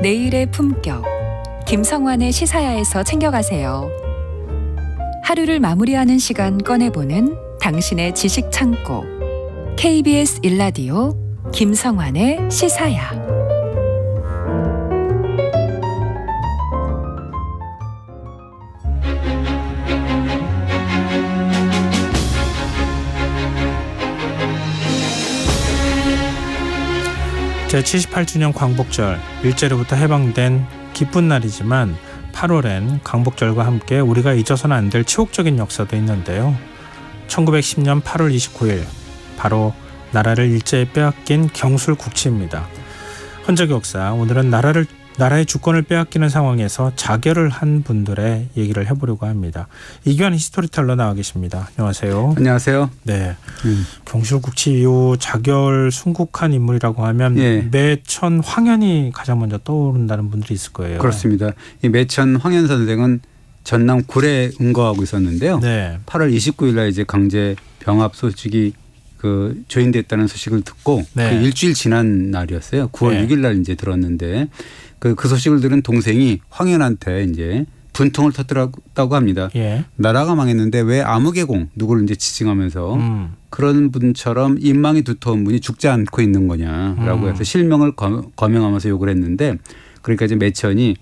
내일의 품격, 김성환의 시사야에서 챙겨가세요. 하루를 마무리하는 시간 꺼내보는 당신의 지식 창고. KBS 1라디오 김성환의 시사야. 제78주년 광복절, 일제로부터 해방된 기쁜 날이지만 8월엔 광복절과 함께 우리가 잊어서는 안 될 치욕적인 역사도 있는데요. 1910년 8월 29일, 바로 나라를 일제에 빼앗긴 경술국치입니다. 헌적 역사, 오늘은 나라의 주권을 빼앗기는 상황에서 자결을 한 분들의 얘기를 해보려고 합니다. 이규환 히스토리텔러 나와 계십니다. 안녕하세요. 안녕하세요. 네, 경술국치 이후 자결 순국한 인물이라고 하면 매천 황현이 가장 먼저 떠오른다는 분들이 있을 거예요. 그렇습니다. 이 매천 황현 선생은 전남 구례에 응거하고 있었는데요. 네. 8월 29일 날 이제 강제 병합 소식이 조인됐다는 소식을 듣고 그 일주일 지난 날이었어요. 9월 6일 날 이제 들었는데 그 소식을 들은 동생이 황현한테 이제 분통을 터뜨렸다고 합니다. 나라가 망했는데 왜 아무개공 누구를 이제 지칭하면서 그런 분처럼 인망이 두터운 분이 죽지 않고 있는 거냐라고 해서 실명을 거명하면서 욕을 했는데, 그러니까 이제 매천이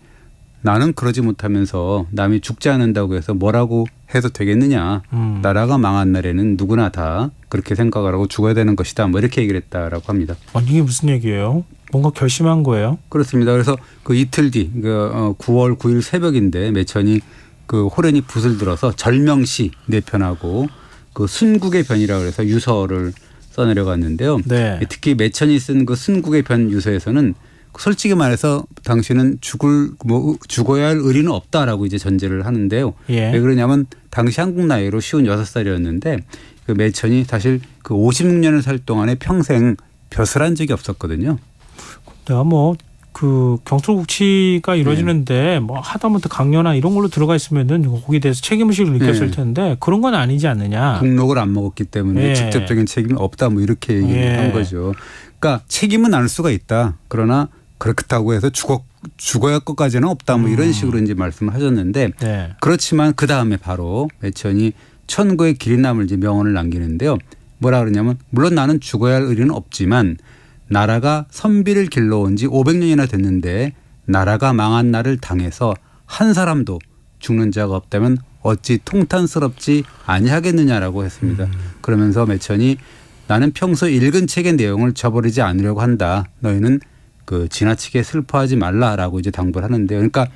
나는 그러지 못하면서 남이 죽지 않는다고 해서 뭐라고 해도 되겠느냐. 나라가 망한 날에는 누구나 다 그렇게 생각을 하고 죽어야 되는 것이다. 뭐 이렇게 얘기를 했다라고 합니다. 이게 무슨 얘기예요? 뭔가 결심한 거예요? 그렇습니다. 그래서 그 이틀 뒤 9월 9일 새벽인데 매천이 그 호련히 붓을 들어서 절명시 4편하고 그 순국의 변이라고 해서 유서를 써내려갔는데요. 네. 특히 매천이 쓴 그 순국의 변 유서에서는 솔직히 말해서 당신은 죽어야 할 의리는 없다라고 이제 전제를 하는데요. 왜 그러냐면 당시 한국 나이로 56살이었는데 그 매천이 사실 그 56년을 살 동안에 평생 벼슬 한 적이 없었거든요. 내가 그 경술국치가 이루어지는데 하다못해 강연이나 이런 걸로 들어가 있으면은 거기에 대해서 책임의식을 느꼈을 텐데 그런 건 아니지 않느냐. 국록을 안 먹었기 때문에 직접적인 책임이 없다 뭐 이렇게 얘기한 거죠. 그러니까 책임은 안 수가 있다. 그러나 그렇다고 해서 죽어야 할 것까지는 없다. 뭐 이런 식으로 이제 말씀을 하셨는데 그렇지만 그 다음에 바로 매천이 천고의 길이 남을 이제 명언을 남기는데요. 뭐라 그러냐면 물론 나는 죽어야 할 의리는 없지만 나라가 선비를 길러온 지 500년이나 됐는데 나라가 망한 날을 당해서 한 사람도 죽는 자가 없다면 어찌 통탄스럽지 아니하겠느냐라고 했습니다. 그러면서 매천이 나는 평소 읽은 책의 내용을 저버리지 않으려고 한다. 너희는 지나치게 슬퍼하지 말라라고 이제 당부를 하는데요. 그러니까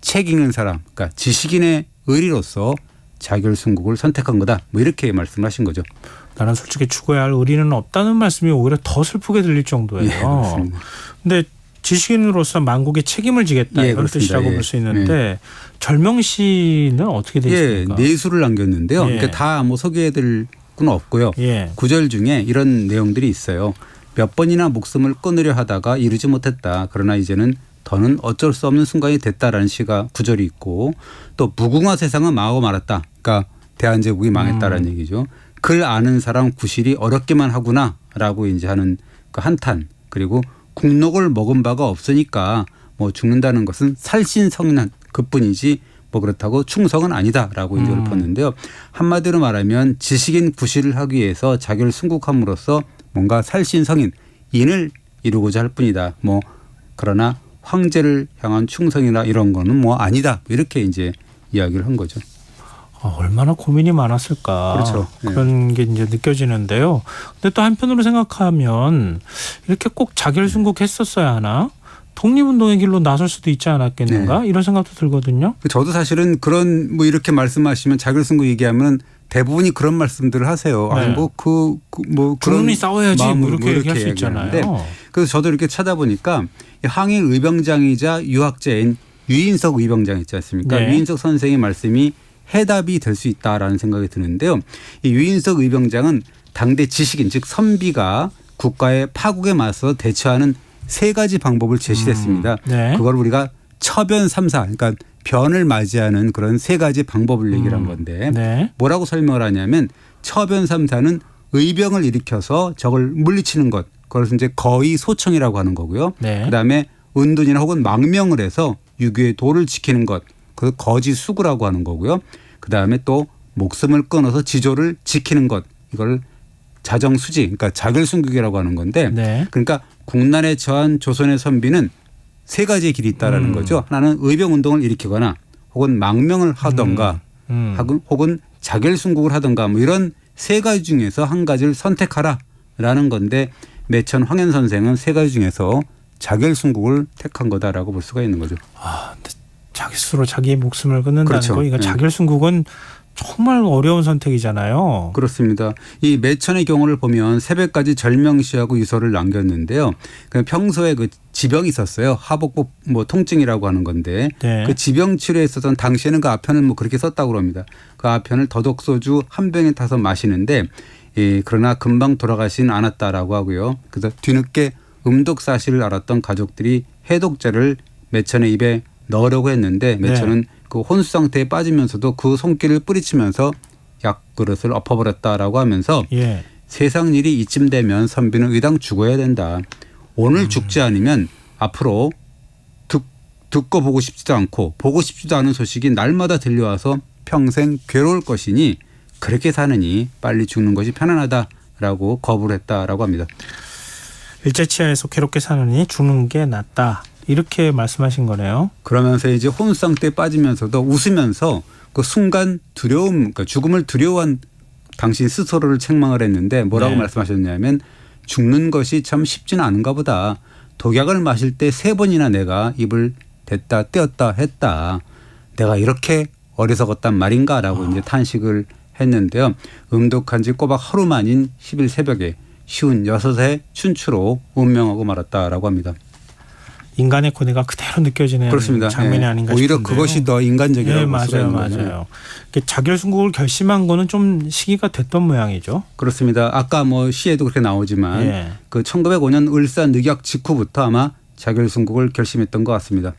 책 읽는 사람, 그러니까 지식인의 의리로서 자결순국을 선택한 거다. 뭐 이렇게 말씀하신 거죠. 나는 솔직히 죽어야 할 의리는 없다는 말씀이 오히려 더 슬프게 들릴 정도예요. 그런데 지식인으로서 만국에 책임을 지겠다 이런 뜻이라고 볼 수 있는데 절명시는 어떻게 되십니까? 내수를 남겼는데요. 그러니까 다 소개해드릴 건 없고요. 구절 중에 이런 내용들이 있어요. 몇 번이나 목숨을 끊으려 하다가 이루지 못했다. 그러나 이제는 더는 어쩔 수 없는 순간이 됐다라는 시가 구절이 있고, 또 무궁화 세상은 망하고 말았다. 그러니까 대한제국이 망했다라는 얘기죠. 글 아는 사람 구실이 어렵기만 하구나라고 이제 하는 그 한탄, 그리고 국록을 먹은 바가 없으니까 죽는다는 것은 살신성난 그뿐이지 그렇다고 충성은 아니다라고 이제 읊었는데요. 한마디로 말하면 지식인 구실을 하기 위해서 자기를 순국함으로써 뭔가 살신성인 인을 이루고자 할 뿐이다. 그러나 황제를 향한 충성이나 이런 거는 아니다. 이렇게 이제 이야기를 한 거죠. 얼마나 고민이 많았을까. 그렇죠. 그런 게 이제 느껴지는데요. 근데 또 한편으로 생각하면 이렇게 꼭 자결순국했었어야 하나? 독립운동의 길로 나설 수도 있지 않았겠는가? 이런 생각도 들거든요. 저도 사실은 그런 이렇게 말씀하시면 자결순국 얘기하면 대부분이 그런 말씀들을 하세요. 그런 싸워야지 이렇게 얘기할 수 있잖아요. 그래서 저도 이렇게 찾아보니까 항일 의병장이자 유학자인 유인석 의병장 있지 않습니까? 유인석 선생의 말씀이 해답이 될 수 있다라는 생각이 드는데요. 이 유인석 의병장은 당대 지식인 즉 선비가 국가의 파국에 맞서 대처하는 3가지 방법을 제시했습니다. 그걸 우리가 처변3사, 그러니까 변을 맞이하는 그런 3가지 방법을 얘기를 한 건데 뭐라고 설명을 하냐면 처변3사는 의병을 일으켜서 적을 물리치는 것, 그것을 이제 거의 소청이라고 하는 거고요. 그다음에 은둔이나 혹은 망명을 해서 유교의 도를 지키는 것, 그 거지 수구라고 하는 거고요. 그다음에 또 목숨을 끊어서 지조를 지키는 것, 이걸 자정수지, 그러니까 자결순국이라고 하는 건데, 네. 그러니까 국난에 처한 조선의 선비는 세 가지의 길이 있다라는 거죠. 하나는 의병운동을 일으키거나 혹은 망명을 하던가 혹은 자결순국을 하던가 뭐 이런 세 가지 중에서 한 가지를 선택하라라는 건데, 매천 황현 선생은 세 가지 중에서 자결순국을 택한 거다라고 볼 수가 있는 거죠. 아, 근데 자기 스스로 자기의 목숨을 끊는다는 그렇죠. 거, 이거 네. 자결순국은 정말 어려운 선택이잖아요. 그렇습니다. 이 매천의 경우를 보면 새벽까지 절명시하고 유서를 남겼는데요. 평소에 그 지병이 있었어요. 하복부 뭐 통증이라고 하는 건데, 네. 그 지병 치료에 있어서는 당시에는 그 아편을 뭐 그렇게 썼다고 합니다. 그 아편을 더덕소주 한 병에 타서 마시는데, 그러나 금방 돌아가지는 않았다라고 하고요. 그래서 뒤늦게 음독 사실을 알았던 가족들이 해독제를 매천의 입에 넣으려고 했는데, 매천은 그 혼수 상태에 빠지면서도 그 손길을 뿌리치면서 약 그릇을 엎어버렸다라고 하면서, 예. 세상 일이 이쯤 되면 선비는 의당 죽어야 된다. 오늘 죽지 않으면 앞으로 듣고 보고 싶지도 않고 보고 싶지도 않은 소식이 날마다 들려와서 평생 괴로울 것이니 그렇게 사느니 빨리 죽는 것이 편안하다라고 거부를 했다라고 합니다. 일제치하에서 괴롭게 사느니 죽는 게 낫다, 이렇게 말씀하신 거네요. 그러면서 이제 혼수 상태에 빠지면서도 웃으면서 그 순간 두려움, 그러니까 죽음을 두려워한 당신 스스로를 책망을 했는데 뭐라고 네. 말씀하셨냐면, 죽는 것이 참 쉽지는 않은가 보다. 독약을 마실 때 3번이나 내가 입을 댔다 떼었다 했다. 내가 이렇게 어리석었단 말인가라고 이제 탄식을 했는데요. 음독한 지 꼬박 하루 만인 10일 새벽에 56세 춘추로 운명하고 말았다라고 합니다. 인간의 고뇌가 그대로 느껴지는 그렇습니다. 장면이 네. 아닌가 오히려 싶은데요. 그것이 더 인간적이라고 네, 볼 수가 맞아요, 있는 거죠. 맞아요. 자결순국을 결심한 거는 좀 시기가 됐던 모양이죠. 그렇습니다. 아까 뭐 시에도 그렇게 나오지만 예. 그 1905년 을사 늑약 직후부터 아마 자결순국을 결심했던 것 같습니다.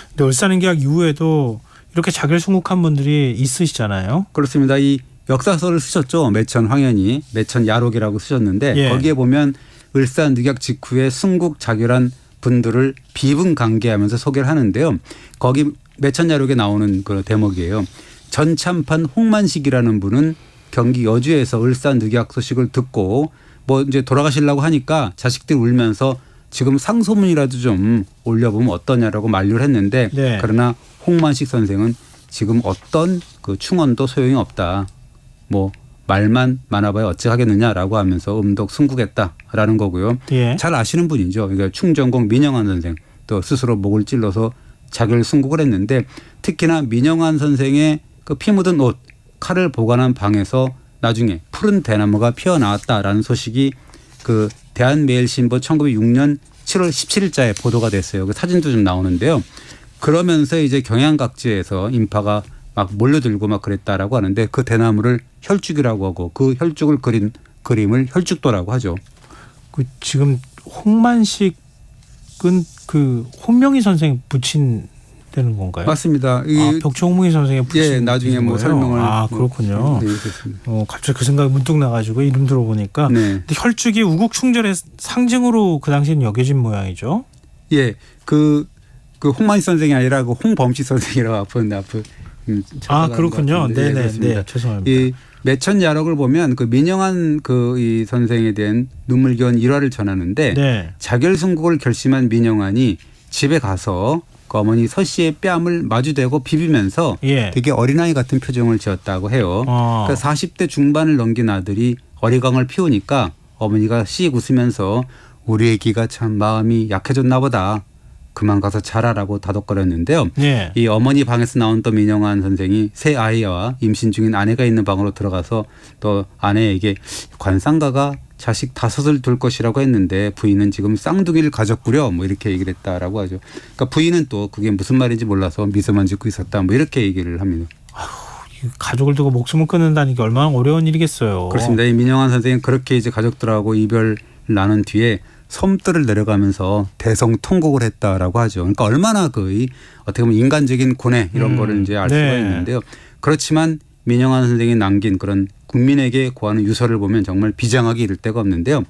근데 울산인계약 이후에도 이렇게 자결순국한 분들이 있으시잖아요. 그렇습니다. 이 역사서를 쓰셨죠. 매천 황현이 매천 야록이라고 쓰셨는데, 예. 거기에 보면 을사 늑약 직후에 순국 자결한 분들을 비분강계하면서 소개를 하는데요. 거기 매천 야록에 나오는 그 대목이에요. 전참판 홍만식이라는 분은 경기 여주에서 을사 늑약 소식을 듣고 뭐 이제 돌아가시려고 하니까 자식들이 울면서 지금 상소문이라도 좀 올려보면 어떠냐라고 만류를 했는데, 네. 그러나 홍만식 선생은 지금 어떤 그 충언도 소용이 없다. 뭐 말만 많아봐야 어찌하겠느냐라고 하면서 음독 순국했다라는 거고요. 예. 잘 아시는 분이죠. 그러니까 충정공 민영환 선생, 또 스스로 목을 찔러서 자결 순국을 했는데, 특히나 민영환 선생의 그 피 묻은 옷, 칼을 보관한 방에서 나중에 푸른 대나무가 피어나왔다라는 소식이 그 대한매일신보 1906년 7월 17일자에 보도가 됐어요. 그 사진도 좀 나오는데요. 그러면서 이제 경양 각지에서 인파가 막 몰려들고 막 그랬다라고 하는데, 그 대나무를 혈죽이라고 하고 그 혈죽을 그린 그림을 혈죽도라고 하죠. 그 지금 홍만식은 그 홍명희 선생 붙인 되는 건가요? 맞습니다. 벽초홍명희 선생의 붙인 예, 나중에 뭐 거예요? 설명을 그렇군요. 네, 그렇습니다. 갑자기 그 생각이 문득 나가지고 이름 들어보니까 네. 근데 혈죽이 우국 충절의 상징으로 그 당시엔 여겨진 모양이죠. 예, 그 홍만식 선생이 아니라 그 홍범식 선생이라고 앞은 그렇군요. 네, 죄송합니다. 이 매천 야록을 보면 그 민영환 그 이 선생에 대한 눈물겨운 일화를 전하는데, 네. 자결순국을 결심한 민영환이 집에 가서 그 어머니 서 씨의 뺨을 마주대고 비비면서 예. 되게 어린아이 같은 표정을 지었다고 해요. 그러니까 40대 중반을 넘긴 아들이 어리광을 피우니까 어머니가 씩 웃으면서 우리 애기가 참 마음이 약해졌나 보다. 그만 가서 자라라고 다독거렸는데요. 예. 이 어머니 방에서 나온 또 민영환 선생이 새 아이와 임신 중인 아내가 있는 방으로 들어가서 또 아내에게 관상가가 자식 5을 둘 것이라고 했는데 부인은 지금 쌍둥이를 가졌구려 뭐 이렇게 얘기를 했다라고 하죠. 그러니까 부인은 또 그게 무슨 말인지 몰라서 미소만 짓고 있었다 뭐 이렇게 얘기를 합니다. 가족을 두고 목숨을 끊는다는 게 얼마나 어려운 일이겠어요. 그렇습니다. 이 민영환 선생은 그렇게 이제 가족들하고 이별을 나눈 뒤에 섬들을 내려가면서 대성통곡을 했다라고 하죠. 그러니까 얼마나 그 어떻게 보면 인간적인 고뇌 이런 거를 이제 알 수가 네. 있는데요. 그렇지만 민영환 선생이 남긴 그런 국민에게 고하는 유서를 보면 정말 비장하게 이를 데가 없는데요.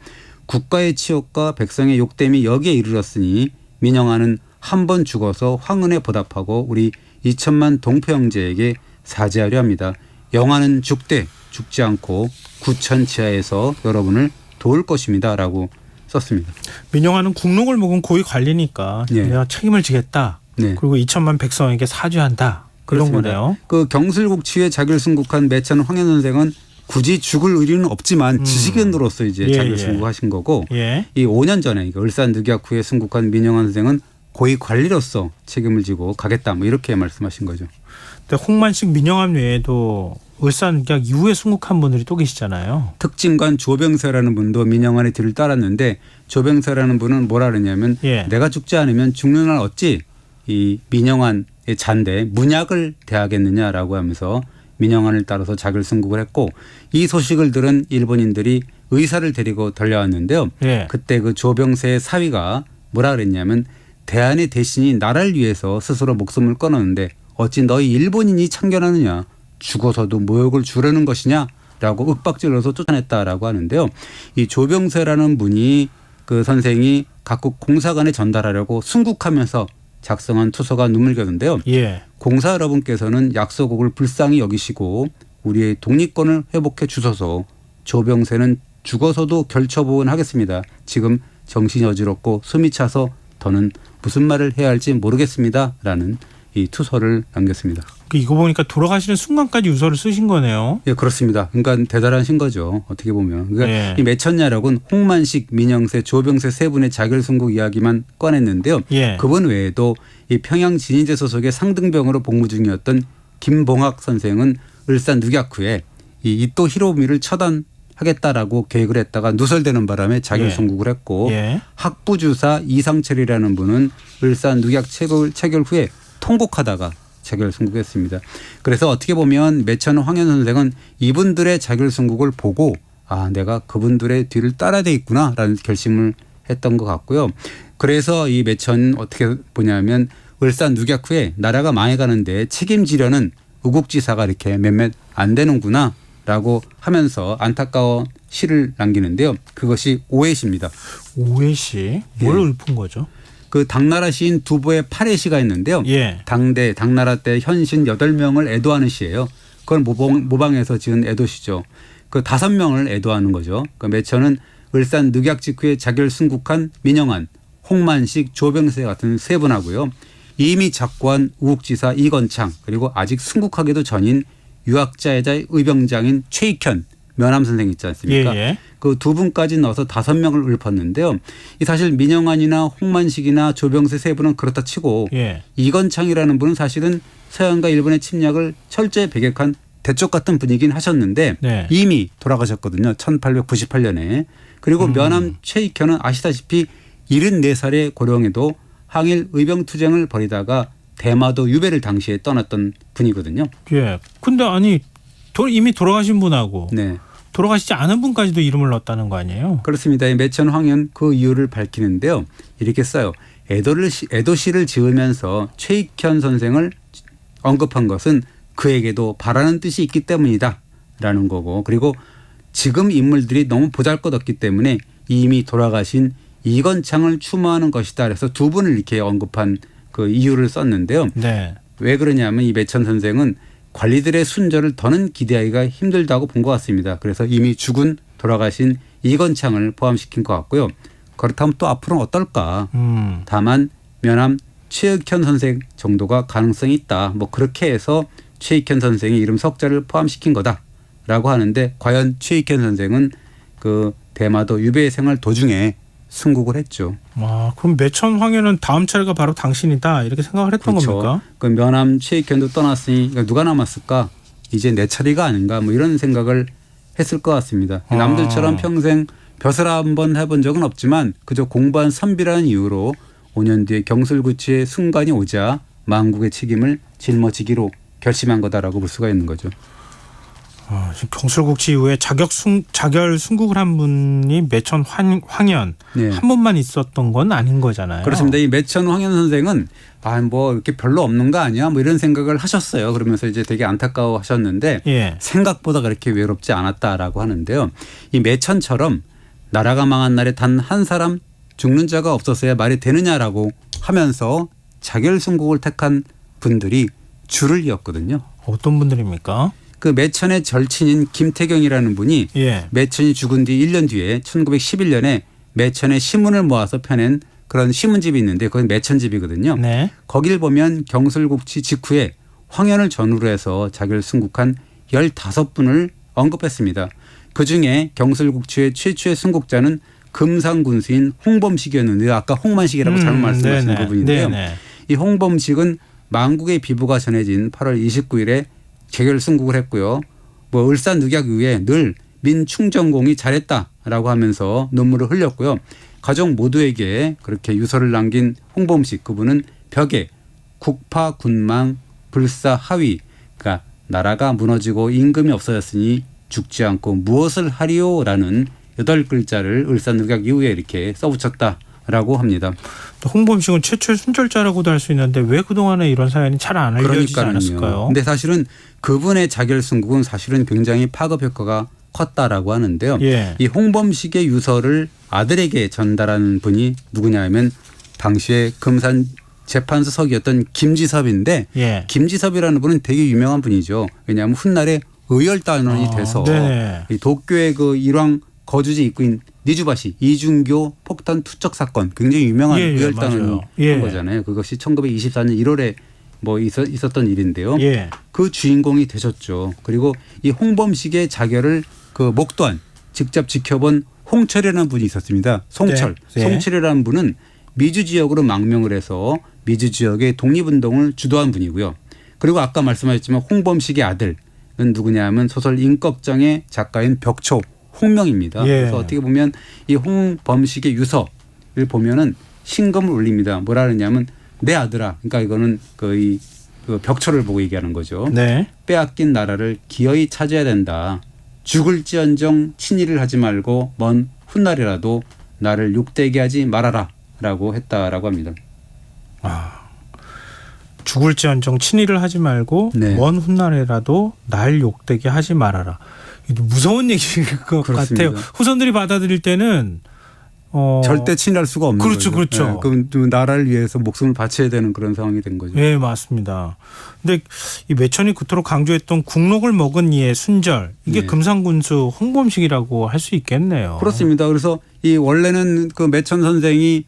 국가의 치욕과 백성의 욕됨이 여기에 이르렀으니 민영환은 한 번 죽어서 황은에 보답하고 우리 2천만 동포 형제에게 사죄하려 합니다. 영화는 죽되 죽지 않고 구천 지하에서 여러분을 도울 것입니다. 라고 썼습니다. 민영화는 국록을 묵은 고위 관리니까 네. 내가 책임을 지겠다. 네. 그리고 2천만 백성에게 사죄한다. 그런 그렇습니다. 거네요. 그 경술국치에 자결순국한 매천 황현 선생은 굳이 죽을 의리는 없지만 지식인으로서 이제 예, 자결순국하신 거고 예. 이 5년 전에 울산 늑약 후에 순국한 민영환 선생은 고위 관리로서 책임을 지고 가겠다 뭐 이렇게 말씀하신 거죠. 근데 홍만식 민영환 외에도 울산 늑약 이후에 순국한 분들이 또 계시잖아요. 특진관 조병세라는 분도 민영환의 뒤를 따랐는데 조병세라는 분은 뭐라 그러냐면 예. 내가 죽지 않으면 죽는 날 어찌 이 민영환의 잔대 문약을 대하겠느냐라고 하면서 민영환을 따라서 자결순국을 했고 이 소식을 들은 일본인들이 의사를 데리고 달려왔는데요. 예. 그때 그 조병세의 사위가 뭐라 그랬냐면 대한의 대신이 나라를 위해서 스스로 목숨을 끊었는데 어찌 너희 일본인이 참견하느냐 죽어서도 모욕을 주려는 것이냐라고 윽박질러서 쫓아냈다라고 하는데요. 이 조병세라는 분이 그 선생이 각국 공사관에 전달하려고 순국하면서 작성한 투서가 눈물겨는데요. 예. 공사 여러분께서는 약소국을 불쌍히 여기시고 우리의 독립권을 회복해 주소서. 조병세는 죽어서도 결처보은하겠습니다. 지금 정신이 어지럽고 숨이 차서 더는 무슨 말을 해야 할지 모르겠습니다. 라는 이 투서를 남겼습니다. 이거 보니까 돌아가시는 순간까지 유서를 쓰신 거네요. 예, 그렇습니다. 그러니까 대단하신 거죠. 어떻게 보면. 그러니까 예. 이 매천야력은 홍만식, 민영세, 조병세 세 분의 자결순국 이야기만 꺼냈는데요. 예. 그분 외에도 이 평양 진인제 소속의 상등병으로 복무 중이었던 김봉학 선생은 울산 늑약 후에 이 이토 히로부미를 처단하겠다라고 계획을 했다가 누설되는 바람에 자결순국을 했고 예. 학부주사 이상철이라는 분은 울산 늑약 체결 후에 통곡하다가 자결순국했습니다. 그래서 어떻게 보면 매천 황현 선생은 이분들의 자결순국을 보고 아 내가 그분들의 뒤를 따라야 되겠구나라는 결심을 했던 것 같고요. 그래서 이 매천 어떻게 보냐면 울산 늑약 후에 나라가 망해가는데 책임지려는 우국지사가 이렇게 몇몇 안 되는구나라고 하면서 안타까워 시를 남기는데요. 그것이 오해시입니다. 오해시 뭘 예. 읊은 거죠? 그 당나라 시인 두보의 팔해시가 있는데요. 예. 당나라 때 현신 8명을 애도하는 시예요. 그걸 모방해서 지은 애도시죠. 그 5명을 애도하는 거죠. 그 매천은 울산 늑약 직후에 자결순국한 민영환, 홍만식, 조병세 같은 세 분하고요. 이미 작고한 우국지사 이건창 그리고 아직 순국하기도 전인 유학자이자 의병장인 최익현 면함 선생 있지 않습니까? 예. 그 두 분까지 넣어서 5명을 읊었는데요. 이 사실 민영환이나 홍만식이나 조병세 세 분은 그렇다 치고 예. 이건창이라는 분은 사실은 서양과 일본의 침략을 철저히 배격한 대쪽 같은 분이긴 하셨는데 네. 이미 돌아가셨거든요. 1898년에. 그리고 면함 최익현은 아시다시피 74살의 고령에도 항일 의병투쟁을 벌이다가 대마도 유배를 당시에 떠났던 분이거든요. 예. 근데 아니 이미 돌아가신 분하고 네. 돌아가시지 않은 분까지도 이름을 넣었다는 거 아니에요? 그렇습니다. 이 매천 황현 그 이유를 밝히는데요. 이렇게 써요. 애도시를 지으면서 최익현 선생을 언급한 것은 그에게도 바라는 뜻이 있기 때문이다 라는 거고 그리고 지금 인물들이 너무 보잘것없기 때문에 이미 돌아가신 이건창을 추모하는 것이다. 그래서 두 분을 이렇게 언급한 그 이유를 썼는데요. 네. 왜 그러냐면 이 매천 선생은 관리들의 순절을 더는 기대하기가 힘들다고 본 것 같습니다. 그래서 이미 죽은 돌아가신 이건창을 포함시킨 것 같고요. 그렇다면 또 앞으로는 어떨까. 다만 면함 최익현 선생 정도가 가능성이 있다. 뭐 그렇게 해서 최익현 선생의 이름 석자를 포함시킨 거다라고 하는데 과연 최익현 선생은 그 대마도 유배 생활 도중에 순국을 했죠. 아, 그럼 매천 황현은 다음 차례가 바로 당신이다 이렇게 생각을 했던 그렇죠. 겁니까? 그 면함 최익현도 떠났으니 누가 남았을까? 이제 내 차례가 아닌가? 뭐 이런 생각을 했을 것 같습니다. 남들처럼 평생 벼슬 한번 해본 적은 없지만 그저 공부한 선비라는 이유로 5년 뒤에 경술구치의 순간이 오자 만국의 책임을 짊어지기로 결심한 거다라고 볼 수가 있는 거죠. 지금 경술국치 이후에 자결 순국을 한 분이 매천 황현 네. 한 분만 있었던 건 아닌 거잖아요. 그렇습니다. 이 매천 황현 선생은 뭐 이렇게 별로 없는 거 아니야? 뭐 이런 생각을 하셨어요. 그러면서 이제 되게 안타까워 하셨는데 예. 생각보다 그렇게 외롭지 않았다라고 하는데요. 이 매천처럼 나라가 망한 날에 단 한 사람 죽는 자가 없었어야 말이 되느냐라고 하면서 자결순국을 택한 분들이 줄을 이었거든요. 어떤 분들입니까? 그 매천의 절친인 김태경이라는 분이 예. 매천이 죽은 뒤 1년 뒤에 1911년에 매천의 시문을 모아서 펴낸 그런 시문집이 있는데 그건 매천집이거든요. 네. 거길 보면 경술국치 직후에 황현을 전후로 해서 자결순국한 15분을 언급했습니다. 그중에 경술국치의 최초의 순국자는 금상군수인 홍범식이었는데요. 아까 홍만식이라고 잘못 말씀하신 네네. 부분인데요. 네네. 이 홍범식은 망국의 비보가 전해진 8월 29일에 재결순국을 했고요. 뭐 을사늑약 이후에 늘 민충전공이 잘했다라고 하면서 눈물을 흘렸고요. 가족 모두에게 그렇게 유서를 남긴 홍범식 그분은 벽에 국파 군망 불사 하위 그러니까 나라가 무너지고 임금이 없어졌으니 죽지 않고 무엇을 하리오라는 8글자를 을사늑약 이후에 이렇게 써붙였다라고 합니다. 홍범식은 최초의 순절자라고도 할 수 있는데 왜 그동안에 이런 사연이 잘 안 알려지지 않았을까요? 근데 사실은 그분의 자결순국은 사실은 굉장히 파급 효과가 컸다라고 하는데요. 예. 이 홍범식의 유서를 아들에게 전달한 분이 누구냐 하면 당시에 금산 재판소 석이었던 김지섭인데 예. 김지섭이라는 분은 되게 유명한 분이죠. 왜냐하면 훗날에 의열단원이 돼서 네네. 이 도쿄의 그 일왕 거주지 입구인 니주바시 이중교 폭탄 투척 사건 굉장히 유명한 의열단원이 한 거잖아요. 그것이 1924년 1월에 뭐 있었던 일인데요. 예. 그 주인공이 되셨죠. 그리고 이 홍범식의 자결을 그 목도한 직접 지켜본 홍철이라는 분이 있었습니다. 송철. 네. 송철이라는 분은 미주 지역으로 망명을 해서 미주 지역의 독립운동을 주도한 분이고요. 그리고 아까 말씀하셨지만 홍범식의 아들은 누구냐 하면 소설 임꺽정의 작가인 벽초 홍명입니다. 예. 그래서 어떻게 보면 이 홍범식의 유서를 보면은 신금을 울립니다. 뭐라 그러냐면 내 아들아. 그러니까 이거는 거의 그 벽초를 보고 얘기하는 거죠. 네. 빼앗긴 나라를 기어이 찾아야 된다. 죽을지언정 친일을 하지 말고 먼 훗날이라도 나를 욕되게 하지 말아라 라고 했다라고 합니다. 죽을지언정 친일을 하지 말고 네. 먼 훗날에라도 날 욕되게 하지 말아라. 이거 무서운 얘기일 것 그렇습니다. 같아요. 후손들이 받아들일 때는 절대 친일할 수가 없는 그렇죠, 거죠. 그렇죠. 네, 그럼 좀 나라를 위해서 목숨을 바쳐야 되는 그런 상황이 된 거죠. 네, 맞습니다. 근데 이 매천이 그토록 강조했던 국록을 먹은 이의 순절 이게 네. 금상군수 홍범식이라고 할 수 있겠네요. 그렇습니다. 그래서 이 원래는 그 매천 선생이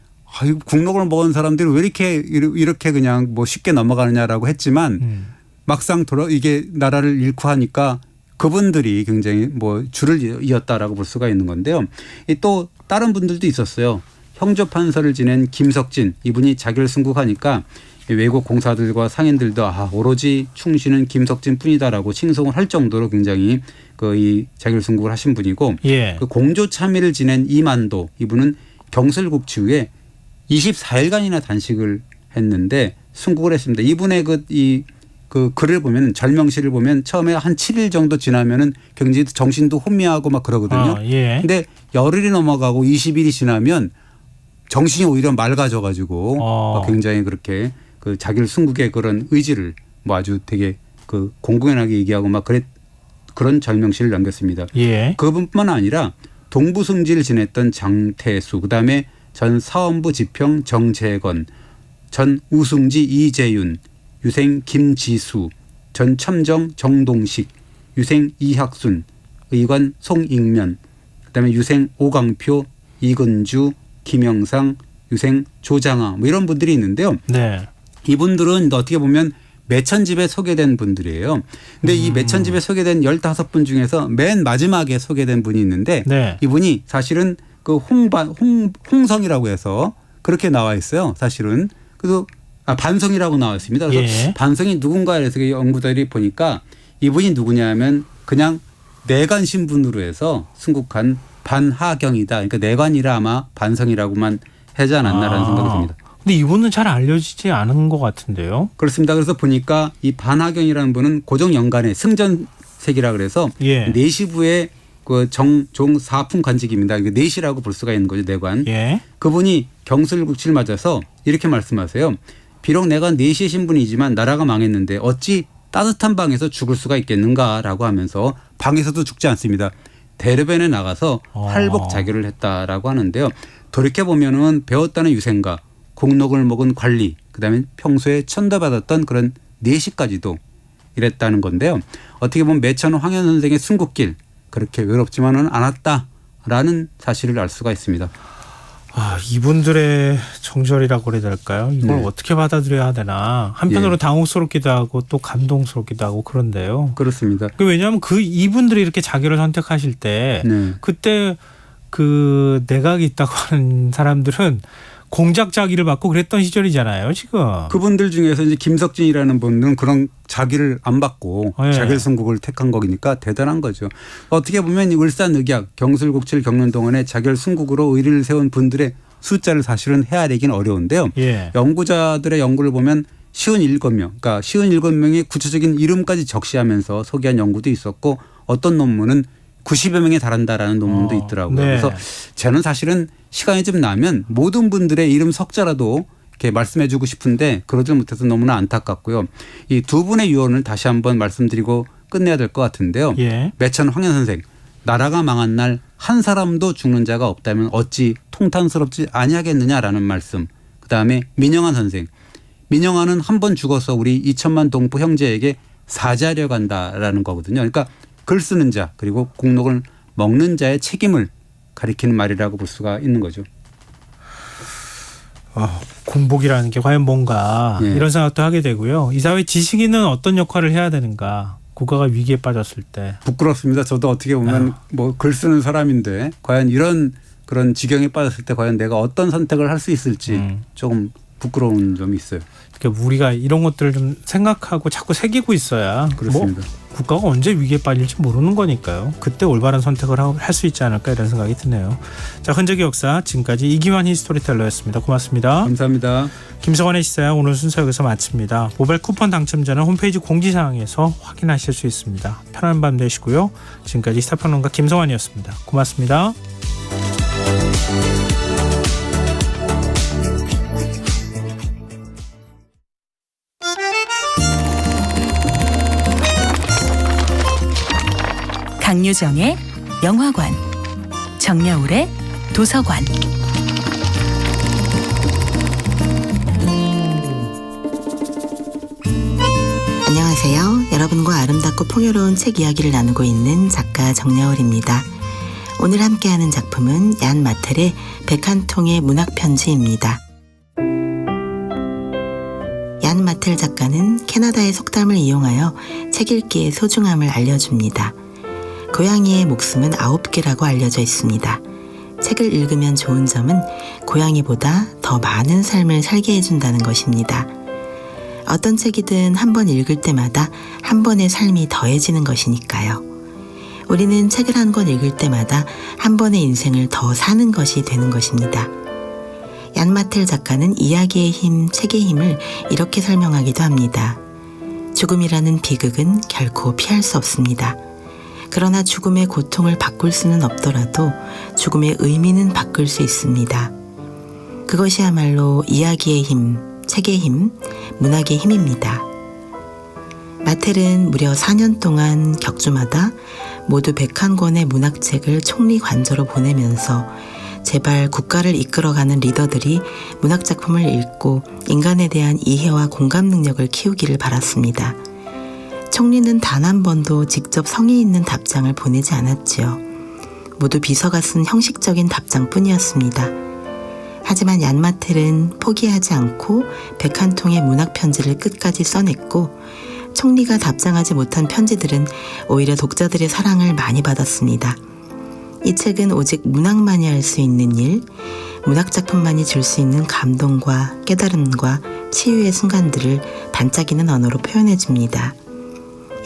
국록을 먹은 사람들이 왜 이렇게 그냥 뭐 쉽게 넘어가느냐라고 했지만 막상 이게 나라를 잃고 하니까 그분들이 굉장히 뭐 줄을 이었다라고 볼 수가 있는 건데요. 또 다른 분들도 있었어요. 형조판서를 지낸 김석진 이분이 자결순국하니까 외국 공사들과 상인들도 오로지 충신은 김석진 뿐이다라고 칭송을 할 정도로 굉장히 이 자결순국을 하신 분이고 예. 그 공조참의를 지낸 이만도 이분은 경술국치 후에 24일간이나 단식을 했는데 순국을 했습니다. 이분의 그 글을 보면 절명시를 보면 처음에 한 7일 정도 지나면은 굉장히 정신도 혼미하고 막 그러거든요. 예. 근데 열흘이 넘어가고 20일이 지나면 정신이 오히려 맑아져 가지고 굉장히 그렇게 그 자기를 순국의 그런 의지를 뭐 아주 되게 그 공공연하게 얘기하고 막 그런 절명시를 남겼습니다. 예. 그뿐만 아니라 동부승지를 지냈던 장태수 그다음에 전 사원부 지평 정재건 전 우승지 이재윤 유생 김지수 전 첨정 정동식 유생 이학순 의관 송익면 그다음에 유생 오광표 이근주 김영상 유생 조장하 뭐 이런 분들이 있는데요. 네. 이분들은 어떻게 보면 매천집에 소개된 분들이에요. 근데 이 매천집에 소개된 15분 중에서 맨 마지막에 소개된 분이 있는데 네. 이분이 사실은 그 홍성이라고 해서 그렇게 나와 있어요. 사실은. 그래서 반성이라고 나와 있습니다. 그래서 예. 반성이 누군가에 대해서 연구자들이 보니까 이분이 누구냐면 그냥 내관 신분으로 해서 순국한 반하경이다. 그러니까 내관이라 아마 반성이라고만 하지 않았나라는 생각이 듭니다. 근데 이분은 잘 알려지지 않은 것 같은데요. 그렇습니다. 그래서 보니까 이 반하경이라는 분은 고종연간에 승전색이라 그래서 예. 내시부의 그 정종 사품 관직입니다. 이게 내시라고 볼 수가 있는 거죠. 내관. 예. 그분이 경술국치를 맞아서 이렇게 말씀하세요. 비록 내가 내시의 신분이지만 나라가 망했는데 어찌 따뜻한 방에서 죽을 수가 있겠는가라고 하면서 방에서도 죽지 않습니다. 대르변에 나가서 활복 자결을 했다라고 하는데요. 돌이켜보면은 배웠다는 유생과 공록을 먹은 관리, 그다음에 평소에 천대받았던 그런 내시까지도 이랬다는 건데요. 어떻게 보면 매천 황현 선생의 순국길 그렇게 외롭지만은 않았다라는 사실을 알 수가 있습니다. 이분들의 정절이라고 그래야 될까요? 이걸 네. 어떻게 받아들여야 되나. 한편으로 당혹스럽기도 하고 또 감동스럽기도 하고 그런데요. 그렇습니다. 왜냐하면 이분들이 이렇게 자기를 선택하실 때 네. 그때 그 내각이 있다고 하는 사람들은 공작 자기를 받고 그랬던 시절이잖아요, 지금. 그분들 중에서 이제 김석진이라는 분은 그런 자기를 안 받고 네. 자결 순국을 택한 거니까 대단한 거죠. 어떻게 보면 이 울산의학 경술국치를 겪는 동안에 자결 순국으로 의리를 세운 분들의 숫자를 사실은 헤아리기는 어려운데요. 예. 연구자들의 연구를 보면 57명, 그러니까 57명의 구체적인 이름까지 적시하면서 소개한 연구도 있었고 어떤 논문은 90여 명에 달한다라는 논문도 있더라고요. 네. 그래서 저는 사실은 시간이 좀 나면 모든 분들의 이름 석자라도 이렇게 말씀해 주고 싶은데 그러지 못해서 너무나 안타깝고요. 이 두 분의 유언을 다시 한번 말씀드리고 끝내야 될 것 같은데요. 예. 매천 황현 선생, 나라가 망한 날 한 사람도 죽는 자가 없다면 어찌 통탄스럽지 아니하겠느냐라는 말씀. 그다음에 민영환 선생, 민영환은 한 번 죽어서 우리 2천만 동포 형제에게 사죄하려 간다라는 거거든요. 그러니까 글 쓰는 자 그리고 공록을 먹는 자의 책임을 가리키는 말이라고 볼 수가 있는 거죠. 공복이라는 게 과연 뭔가 예. 이런 생각도 하게 되고요. 이 사회 지식인은 어떤 역할을 해야 되는가. 국가가 위기에 빠졌을 때. 부끄럽습니다. 저도 어떻게 보면 뭐 글 쓰는 사람인데 과연 이런 그런 지경에 빠졌을 때 과연 내가 어떤 선택을 할 수 있을지 조금 부끄러운 점이 있어요. 그러니까 우리가 이런 것들을 좀 생각하고 자꾸 새기고 있어야 그렇습니다. 뭐 국가가 언제 위기에 빠질지 모르는 거니까요. 그때 올바른 선택을 할 수 있지 않을까 이런 생각이 드네요. 자, 흔적의 역사 지금까지 이기환 히스토리텔러였습니다. 고맙습니다. 감사합니다. 김성환의 시사야 오늘 순서 여기서 마칩니다. 모바일 쿠폰 당첨자는 홈페이지 공지사항에서 확인하실 수 있습니다. 편안한 밤 되시고요. 지금까지 시사평론가 김성환이었습니다. 고맙습니다. 강유정의 영화관, 정여울의 도서관. 안녕하세요. 여러분과 아름답고 풍요로운 책 이야기를 나누고 있는 작가 정여울입니다. 오늘 함께하는 작품은 얀 마텔의 101통의 문학편지입니다. 얀 마텔 작가는 캐나다의 속담을 이용하여 책 읽기의 소중함을 알려줍니다. 고양이의 목숨은 9개라고 알려져 있습니다. 책을 읽으면 좋은 점은 고양이보다 더 많은 삶을 살게 해준다는 것입니다. 어떤 책이든 한 번 읽을 때마다 한 번의 삶이 더해지는 것이니까요. 우리는 책을 한 권 읽을 때마다 한 번의 인생을 더 사는 것이 되는 것입니다. 얀 마텔 작가는 이야기의 힘, 책의 힘을 이렇게 설명하기도 합니다. 죽음이라는 비극은 결코 피할 수 없습니다. 그러나 죽음의 고통을 바꿀 수는 없더라도 죽음의 의미는 바꿀 수 있습니다. 그것이야말로 이야기의 힘, 책의 힘, 문학의 힘입니다. 마텔은 무려 4년 동안 격주마다 모두 101권의 문학책을 총리 관저로 보내면서 제발 국가를 이끌어가는 리더들이 문학작품을 읽고 인간에 대한 이해와 공감 능력을 키우기를 바랐습니다. 총리는 단 한 번도 직접 성의 있는 답장을 보내지 않았지요. 모두 비서가 쓴 형식적인 답장뿐이었습니다. 하지만 얀 마텔은 포기하지 않고 101통의 문학 편지를 끝까지 써냈고 총리가 답장하지 못한 편지들은 오히려 독자들의 사랑을 많이 받았습니다. 이 책은 오직 문학만이 할 수 있는 일, 문학작품만이 줄 수 있는 감동과 깨달음과 치유의 순간들을 반짝이는 언어로 표현해줍니다.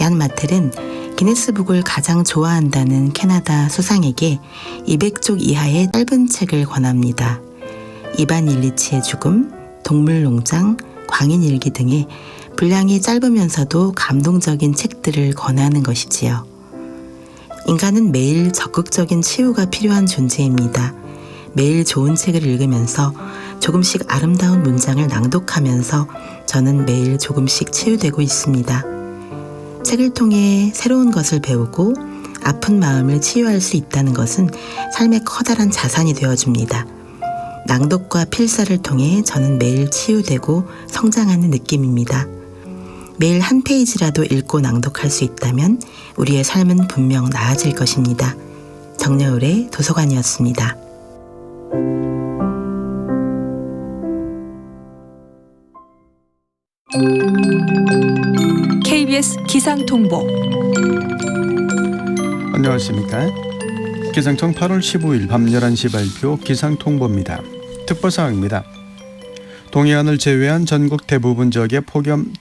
얀 마텔은 기네스북을 가장 좋아한다는 캐나다 수상에게 200쪽 이하의 짧은 책을 권합니다. 이반 일리치의 죽음, 동물농장, 광인일기 등의 분량이 짧으면서도 감동적인 책들을 권하는 것이지요. 인간은 매일 적극적인 치유가 필요한 존재입니다. 매일 좋은 책을 읽으면서 조금씩 아름다운 문장을 낭독하면서 저는 매일 조금씩 치유되고 있습니다. 책을 통해 새로운 것을 배우고 아픈 마음을 치유할 수 있다는 것은 삶의 커다란 자산이 되어줍니다. 낭독과 필사를 통해 저는 매일 치유되고 성장하는 느낌입니다. 매일 한 페이지라도 읽고 낭독할 수 있다면 우리의 삶은 분명 나아질 것입니다. 정여울의 도서관이었습니다. KBS 기상통보. 안녕하십니까. 기상청 8월 15일 밤 11시 발표 기상통보입니다. 특보사항입니다. 동해안을 제외한 전국 대부분 지역에 폭염